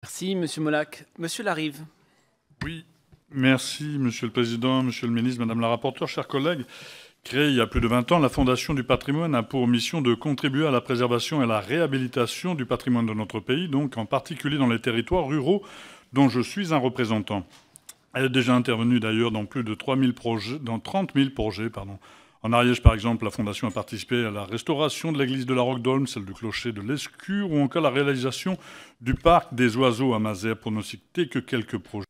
Merci, Monsieur Molac. Monsieur Larive. Oui, merci, Monsieur le Président, Monsieur le Ministre, Madame la rapporteure, chers collègues. Créée il y a plus de 20 ans, la Fondation du patrimoine a pour mission de contribuer à la préservation et à la réhabilitation du patrimoine de notre pays, donc en particulier dans les territoires ruraux dont je suis un représentant. Elle est déjà intervenue d'ailleurs dans plus de 30 000 projets. En Ariège, par exemple, la Fondation a participé à la restauration de l'église de la Roque d'Olme, celle du clocher de l'Escure, ou encore la réalisation du parc des oiseaux à Mazères, pour ne citer que quelques projets.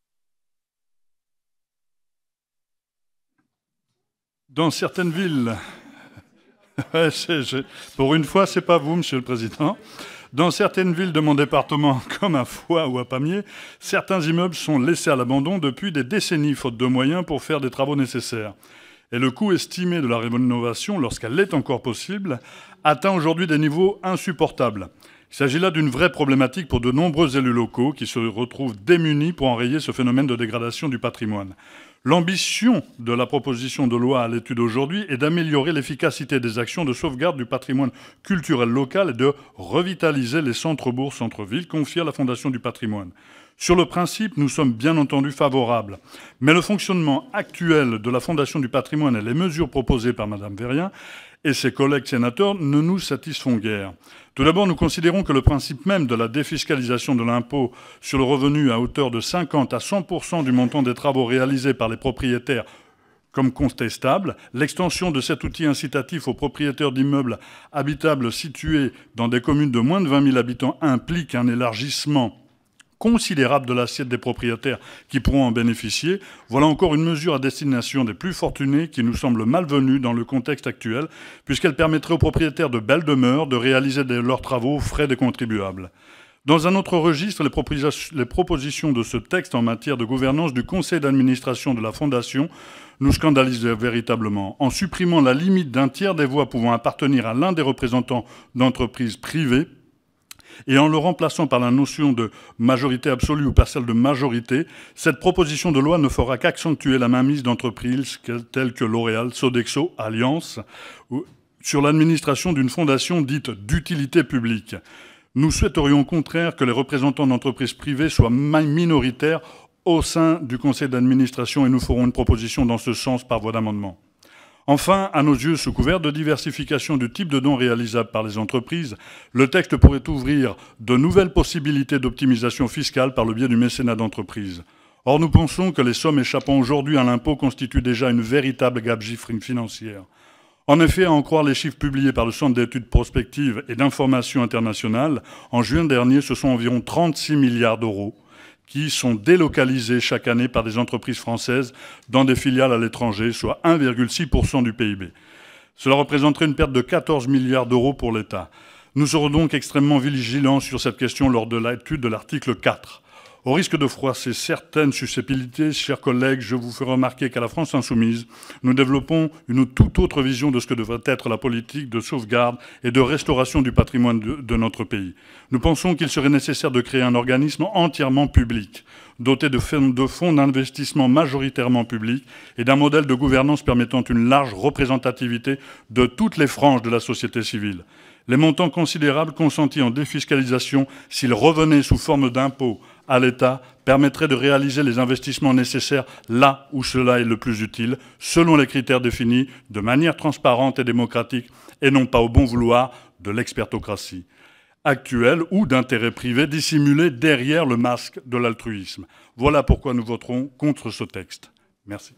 Dans certaines villes, pour une fois, c'est pas vous, Monsieur le Président. Dans certaines villes de mon département, comme à Foix ou à Pamiers, certains immeubles sont laissés à l'abandon depuis des décennies, faute de moyens pour faire des travaux nécessaires. Et le coût estimé de la rénovation, lorsqu'elle est encore possible, atteint aujourd'hui des niveaux insupportables. Il s'agit là d'une vraie problématique pour de nombreux élus locaux qui se retrouvent démunis pour enrayer ce phénomène de dégradation du patrimoine. L'ambition de la proposition de loi à l'étude aujourd'hui est d'améliorer l'efficacité des actions de sauvegarde du patrimoine culturel local et de revitaliser les centres-bourgs, centres-villes confiés à la Fondation du patrimoine. Sur le principe, nous sommes bien entendu favorables. Mais le fonctionnement actuel de la Fondation du patrimoine et les mesures proposées par Mme Vérien et ses collègues sénateurs ne nous satisfont guère. Tout d'abord, nous considérons que le principe même de la défiscalisation de l'impôt sur le revenu à hauteur de 50 à 100% du montant des travaux réalisés par les propriétaires comme contestable, l'extension de cet outil incitatif aux propriétaires d'immeubles habitables situés dans des communes de moins de 20 000 habitants implique un élargissement considérable de l'assiette des propriétaires qui pourront en bénéficier. Voilà encore une mesure à destination des plus fortunés qui nous semble malvenue dans le contexte actuel, puisqu'elle permettrait aux propriétaires de belles demeures de réaliser leurs travaux aux frais des contribuables. Dans un autre registre, les propositions de ce texte en matière de gouvernance du conseil d'administration de la Fondation nous scandalisent véritablement. En supprimant la limite d'un tiers des voix pouvant appartenir à l'un des représentants d'entreprises privées, et en le remplaçant par la notion de majorité absolue ou partielle de majorité, cette proposition de loi ne fera qu'accentuer la mainmise d'entreprises telles que L'Oréal, Sodexo, Allianz, sur l'administration d'une fondation dite d'utilité publique. Nous souhaiterions au contraire que les représentants d'entreprises privées soient minoritaires au sein du conseil d'administration et nous ferons une proposition dans ce sens par voie d'amendement. Enfin, à nos yeux, sous couvert de diversification du type de dons réalisables par les entreprises, le texte pourrait ouvrir de nouvelles possibilités d'optimisation fiscale par le biais du mécénat d'entreprise. Or, nous pensons que les sommes échappant aujourd'hui à l'impôt constituent déjà une véritable gabegie financière. En effet, à en croire les chiffres publiés par le Centre d'études prospectives et d'information internationale, en juin dernier, ce sont environ 36 milliards d'euros qui sont délocalisés chaque année par des entreprises françaises dans des filiales à l'étranger, soit 1,6% du PIB. Cela représenterait une perte de 14 milliards d'euros pour l'État. Nous serons donc extrêmement vigilants sur cette question lors de l'étude de l'article 4. Au risque de froisser certaines susceptibilités, chers collègues, je vous fais remarquer qu'à la France insoumise, nous développons une toute autre vision de ce que devrait être la politique de sauvegarde et de restauration du patrimoine de notre pays. Nous pensons qu'il serait nécessaire de créer un organisme entièrement public, doté de fonds d'investissement majoritairement publics et d'un modèle de gouvernance permettant une large représentativité de toutes les franges de la société civile. Les montants considérables consentis en défiscalisation, s'ils revenaient sous forme d'impôts à l'État, permettraient de réaliser les investissements nécessaires là où cela est le plus utile, selon les critères définis de manière transparente et démocratique, et non pas au bon vouloir de l'expertocratie actuelle ou d'intérêts privés dissimulés derrière le masque de l'altruisme. Voilà pourquoi nous voterons contre ce texte. Merci.